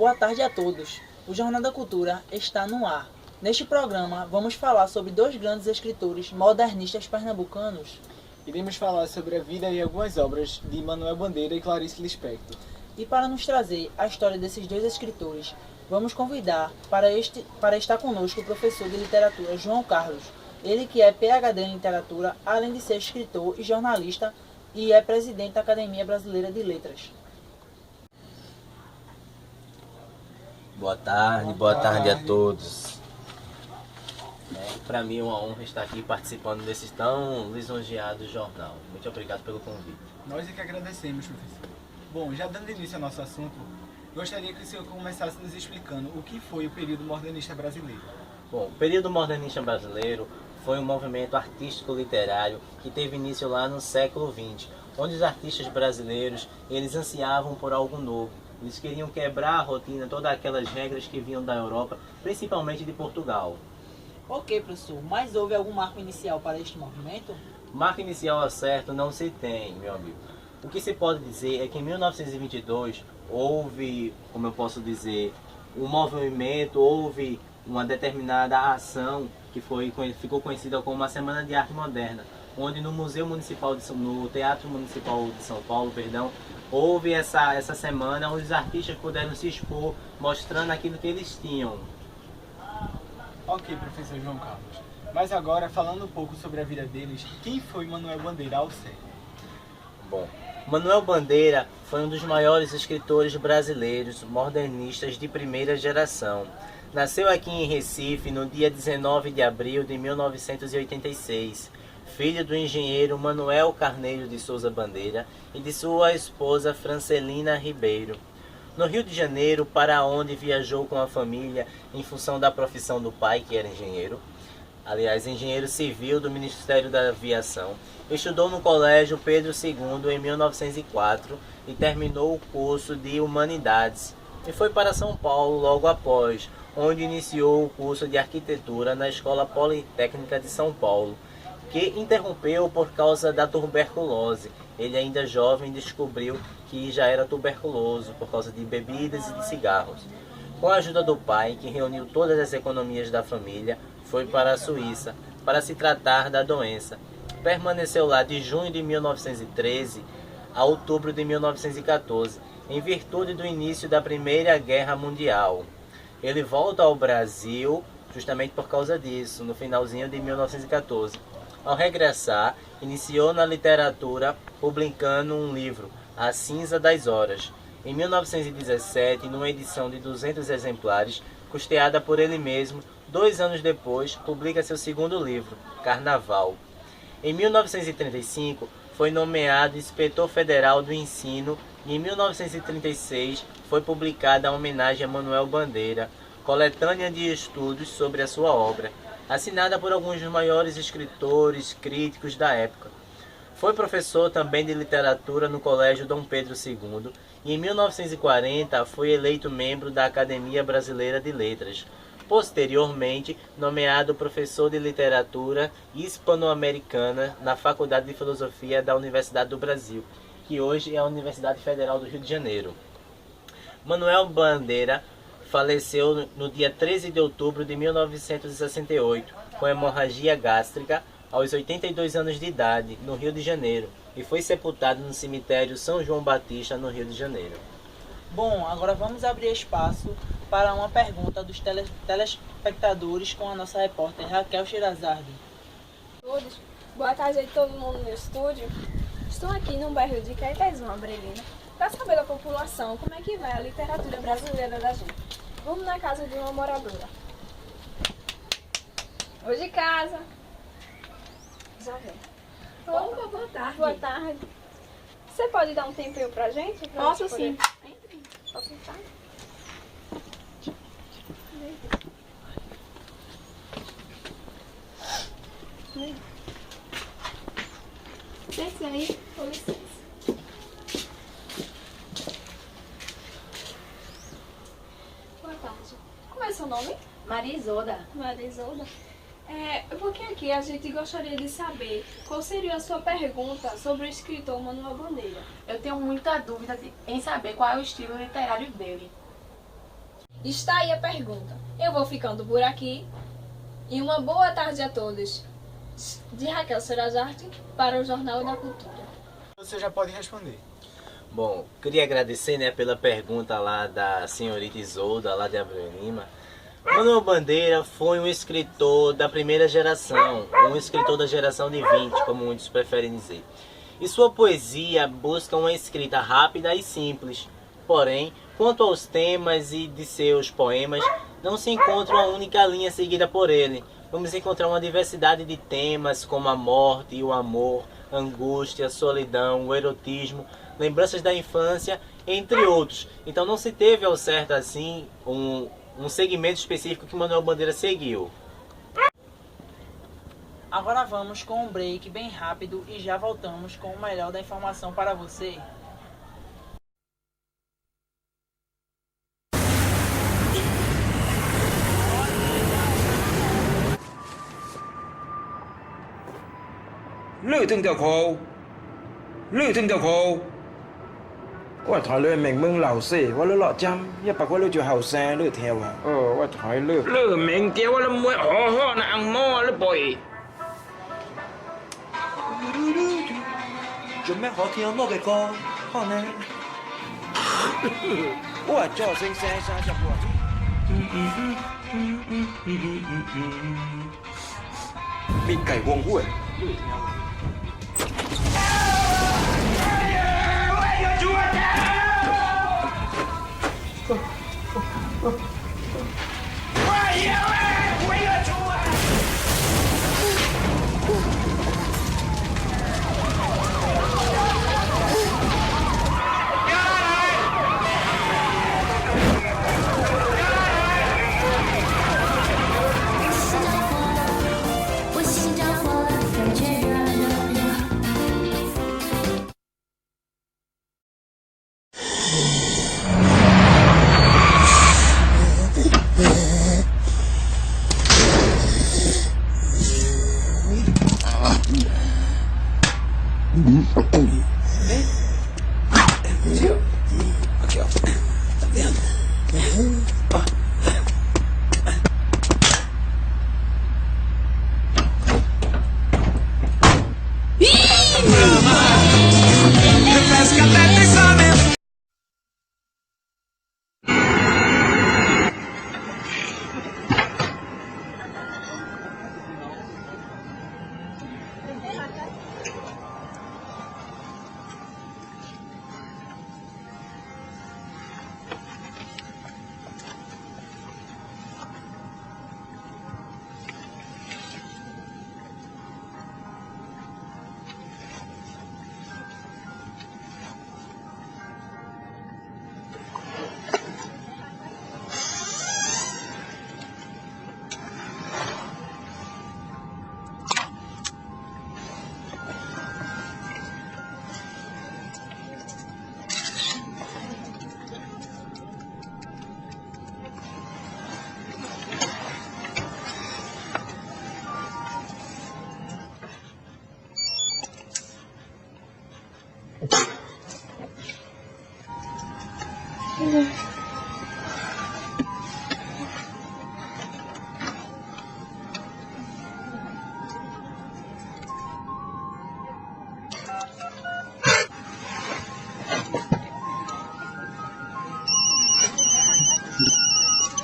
Boa tarde a todos. O Jornal da Cultura está no ar. Neste programa, vamos falar sobre dois grandes escritores modernistas pernambucanos. Iremos falar sobre a vida e algumas obras de Manuel Bandeira e Clarice Lispector. E para nos trazer a história desses dois escritores, vamos convidar para estar conosco o professor de literatura João Carlos. Ele que é PhD em literatura, além de ser escritor e jornalista, e é presidente da Academia Brasileira de Letras. Boa tarde a todos. Para mim é uma honra estar aqui participando desse tão lisonjeado jornal. Muito obrigado pelo convite. Nós é que agradecemos, professor. Bom, já dando início ao nosso assunto, gostaria que o senhor começasse nos explicando o que foi o período modernista brasileiro. Bom, o período modernista brasileiro foi um movimento artístico-literário que teve início lá no século XX, onde os artistas brasileiros eles ansiavam por algo novo. Eles queriam quebrar a rotina, todas aquelas regras que vinham da Europa, principalmente de Portugal. Ok, professor, mas houve algum marco inicial para este movimento? Marco inicial ao certo não se tem, meu amigo. O que se pode dizer é que em 1922 houve, como eu posso dizer, um movimento, houve uma determinada ação que ficou conhecida como a Semana de Arte Moderna, onde no no Teatro Municipal de São Paulo, houve essa semana onde os artistas puderam se expor, mostrando aquilo que eles tinham. Ok, professor João Carlos. Mas agora, falando um pouco sobre a vida deles, quem foi Manuel Bandeira ao certo? Bom, Manuel Bandeira foi um dos maiores escritores brasileiros modernistas de primeira geração. Nasceu aqui em Recife no dia 19 de abril de 1986, filho do engenheiro Manuel Carneiro de Souza Bandeira e de sua esposa Francelina Ribeiro. No Rio de Janeiro, para onde viajou com a família em função da profissão do pai, que era engenheiro, engenheiro civil do Ministério da Aviação. Estudou no Colégio Pedro II em 1904 e terminou o curso de Humanidades. E foi para São Paulo logo após, onde iniciou o curso de Arquitetura na Escola Politécnica de São Paulo, que interrompeu por causa da tuberculose. Ele ainda jovem descobriu que já era tuberculoso por causa de bebidas e de cigarros. Com a ajuda do pai, que reuniu todas as economias da família, foi para a Suíça para se tratar da doença. Permaneceu lá de junho de 1913 a outubro de 1914, em virtude do início da Primeira Guerra Mundial. Ele volta ao Brasil justamente por causa disso, no finalzinho de 1914. Ao regressar, iniciou na literatura publicando um livro, A Cinza das Horas. Em 1917, numa edição de 200 exemplares, custeada por ele mesmo, 2 anos depois, publica seu segundo livro, Carnaval. Em 1935, foi nomeado Inspetor Federal do Ensino e em 1936 foi publicada a homenagem a Manuel Bandeira, coletânea de estudos sobre a sua obra, assinada por alguns dos maiores escritores, críticos da época. Foi professor também de literatura no Colégio Dom Pedro II e em 1940 foi eleito membro da Academia Brasileira de Letras. Posteriormente, nomeado professor de literatura hispano-americana na Faculdade de Filosofia da Universidade do Brasil, que hoje é a Universidade Federal do Rio de Janeiro. Manuel Bandeira faleceu no dia 13 de outubro de 1968, com hemorragia gástrica, aos 82 anos de idade, no Rio de Janeiro, e foi sepultado no cemitério São João Batista, no Rio de Janeiro. Bom, agora vamos abrir espaço para uma pergunta dos telespectadores com a nossa repórter Raquel Shirazardi. Todos. Boa tarde a todo mundo no estúdio. Estou aqui no bairro de Caetezão, Abrelina, para saber da população como é que vai a literatura brasileira da gente. Vamos na casa de uma moradora. Oi de casa. Já vem. Opa, boa tarde. Boa tarde. Você pode dar um tempinho pra gente? Posso sim. Posso sentar? Desce aí. Com licença. Boa tarde. Como é seu nome? Maria Isolda. Maria Isolda. Porque aqui a gente gostaria de saber qual seria a sua pergunta sobre o escritor Manuel Bandeira. Eu tenho muita dúvida em saber qual é o estilo literário dele. Está aí a pergunta. Eu vou ficando por aqui. E uma boa tarde a todos. De Raquel Serajarte para o Jornal da Cultura. Você já pode responder. Bom, queria agradecer, né, pela pergunta lá da senhorita Isolda, lá de Abreu Lima. Manuel Bandeira foi um escritor da primeira geração, um escritor da geração de 20, como muitos preferem dizer. E sua poesia busca uma escrita rápida e simples. Porém, quanto aos temas e de seus poemas, não se encontra uma única linha seguida por ele. Vamos encontrar uma diversidade de temas como a morte e o amor, a angústia, a solidão, o erotismo, lembranças da infância, entre outros. Então não se teve ao certo assim um segmento específico que Manuel Bandeira seguiu. Agora vamos com um break bem rápido e já voltamos com o melhor da informação para você.呢條條褲，呢條條褲。我睇你明明老死，我你落針，一百個你就後生你條啊。我睇你明叫我你唔會好好那硬摸你背。做咩好聽我嘅歌？可能我做聲聲聲入喎。มีไก่วงห้วย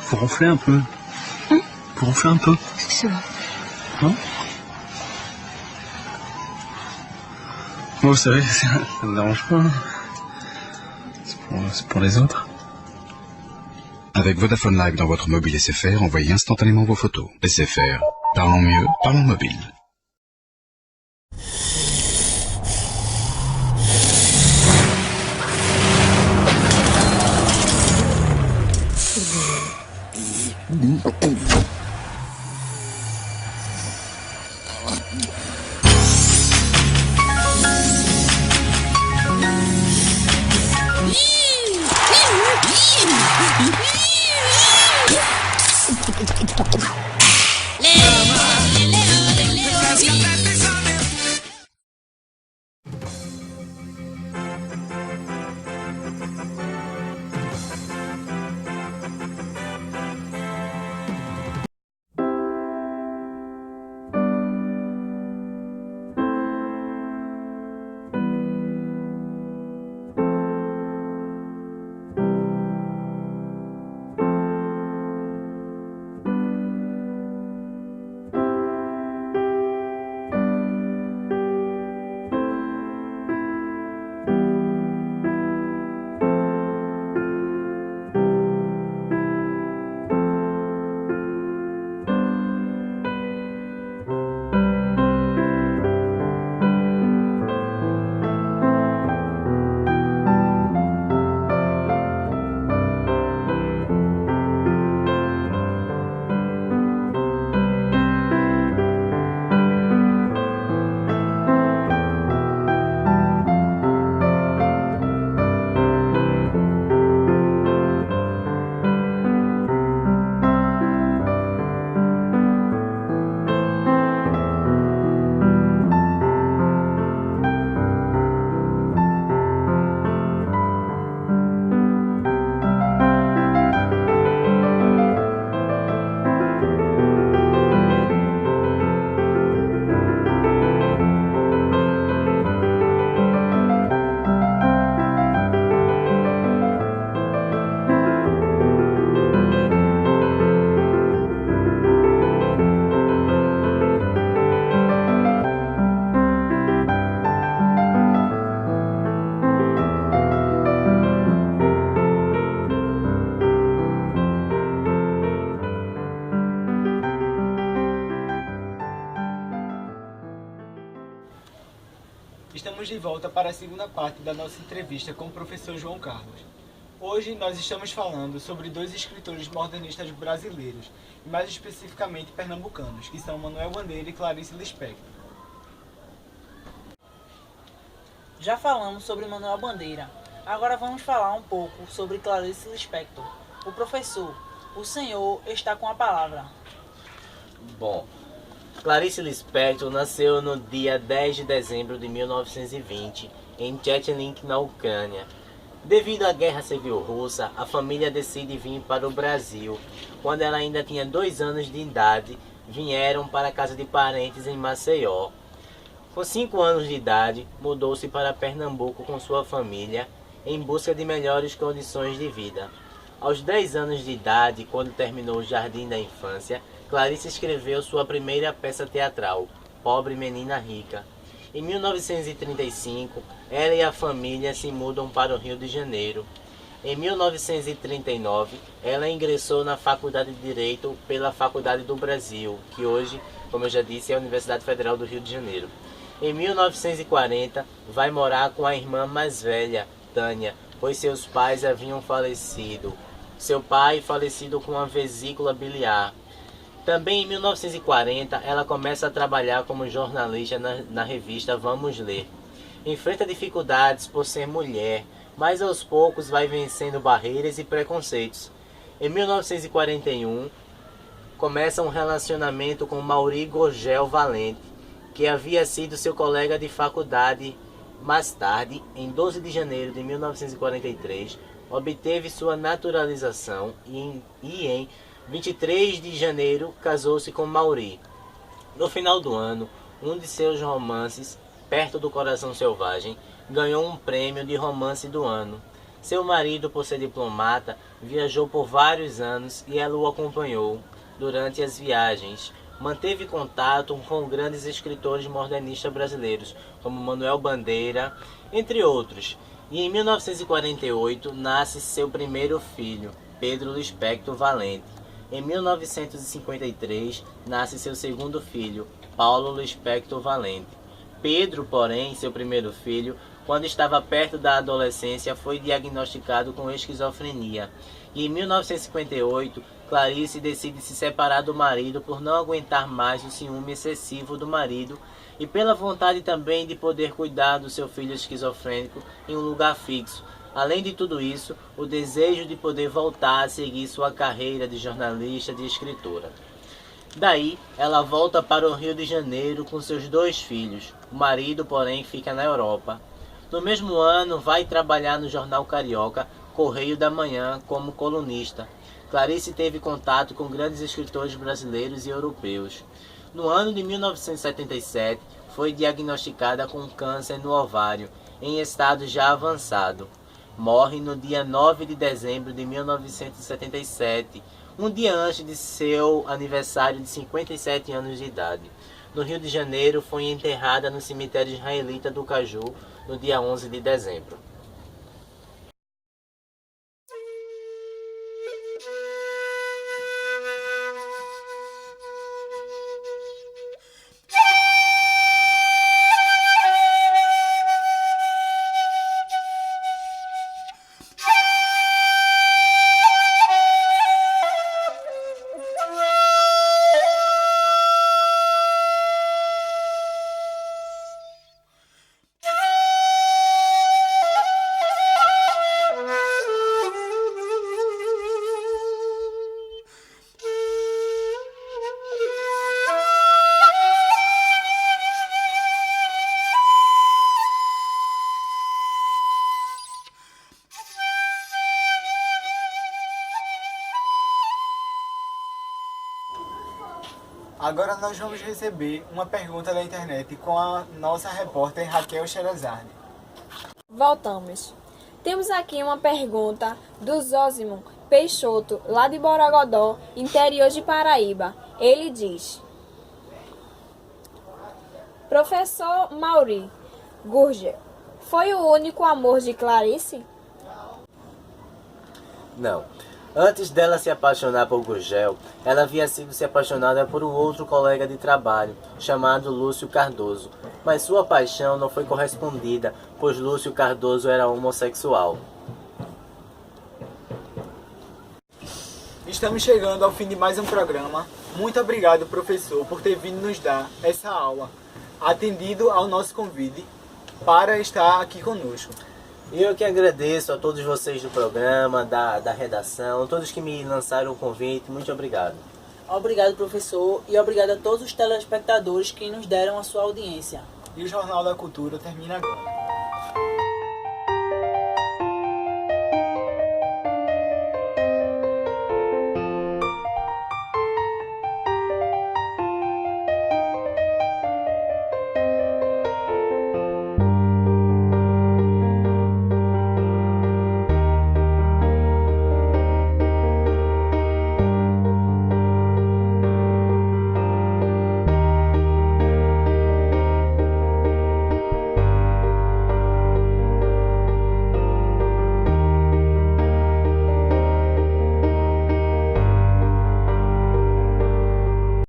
Faut ronfler un peu. Faut ronfler un peu. Qu'est-ce que c'est là? Hein? Moi, vous savez, ça me dérange pas. C'est pour les autres. Avec Vodafone Live dans votre mobile SFR, envoyez instantanément vos photos. SFR, parlons mieux, parlons mobile. Leo, Leo, Leo. volta para a segunda parte da nossa entrevista com o professor João Carlos. Hoje nós estamos falando sobre dois escritores modernistas brasileiros, e mais especificamente pernambucanos, que são Manuel Bandeira e Clarice Lispector. Já falamos sobre Manuel Bandeira, agora vamos falar um pouco sobre Clarice Lispector. O professor, o senhor está com a palavra. Bom, Clarice Lispector nasceu no dia 10 de dezembro de 1920 em Tchetchelnik, na Ucrânia. Devido à Guerra Civil Russa, a família decide vir para o Brasil. Quando ela ainda tinha 2 anos de idade, vieram para a casa de parentes em Maceió. Com 5 anos de idade, mudou-se para Pernambuco com sua família em busca de melhores condições de vida. Aos 10 anos de idade, quando terminou o jardim da infância, Clarice escreveu sua primeira peça teatral, Pobre Menina Rica. Em 1935, ela e a família se mudam para o Rio de Janeiro. Em 1939, ela ingressou na Faculdade de Direito pela Faculdade do Brasil, que hoje, como eu já disse, é a Universidade Federal do Rio de Janeiro. Em 1940, vai morar com a irmã mais velha, Tânia, pois seus pais haviam falecido. Seu pai falecido com uma vesícula biliar. Também em 1940, ela começa a trabalhar como jornalista na revista Vamos Ler. Enfrenta dificuldades por ser mulher, mas aos poucos vai vencendo barreiras e preconceitos. Em 1941, começa um relacionamento com Mauri Gorgel Valente, que havia sido seu colega de faculdade. Mais tarde, em 12 de janeiro de 1943, obteve sua naturalização e em 23 de janeiro casou-se com Mauri. No final do ano, um de seus romances, Perto do Coração Selvagem, ganhou um prêmio de romance do ano. Seu marido, por ser diplomata, viajou por vários anos e ela o acompanhou durante as viagens. Manteve contato com grandes escritores modernistas brasileiros, como Manuel Bandeira, entre outros. E em 1948 nasce seu primeiro filho, Pedro Lispector Valente. Em 1953 nasce seu segundo filho, Paulo Lispector Valente. Pedro, porém, seu primeiro filho, quando estava perto da adolescência, foi diagnosticado com esquizofrenia. E em 1958, Clarice decide se separar do marido por não aguentar mais o ciúme excessivo do marido e pela vontade também de poder cuidar do seu filho esquizofrênico em um lugar fixo. Além de tudo isso, o desejo de poder voltar a seguir sua carreira de jornalista e escritora. Daí, ela volta para o Rio de Janeiro com seus 2 filhos. O marido, porém, fica na Europa. No mesmo ano, vai trabalhar no jornal carioca Correio da Manhã como colunista. Clarice teve contato com grandes escritores brasileiros e europeus. No ano de 1977, foi diagnosticada com câncer no ovário, em estado já avançado. Morre no dia 9 de dezembro de 1977, um dia antes de seu aniversário de 57 anos de idade. No Rio de Janeiro, foi enterrada no cemitério israelita do Caju, no dia 11 de dezembro. Agora nós vamos receber uma pergunta da internet com a nossa repórter Raquel Sherazade. Voltamos. Temos aqui uma pergunta do Zósimo Peixoto, lá de Borogodó, interior de Paraíba. Ele diz: Professor Mauri Gurgel, foi o único amor de Clarice? Não. Antes dela se apaixonar por Gurgel, ela havia sido se apaixonada por um outro colega de trabalho, chamado Lúcio Cardoso, mas sua paixão não foi correspondida, pois Lúcio Cardoso era homossexual. Estamos chegando ao fim de mais um programa. Muito obrigado, professor, por ter vindo nos dar essa aula, atendido ao nosso convite para estar aqui conosco. E eu que agradeço a todos vocês do programa, da redação, todos que me lançaram o convite. Muito obrigado. Obrigado, professor, e obrigado a todos os telespectadores que nos deram a sua audiência. E o Jornal da Cultura termina agora.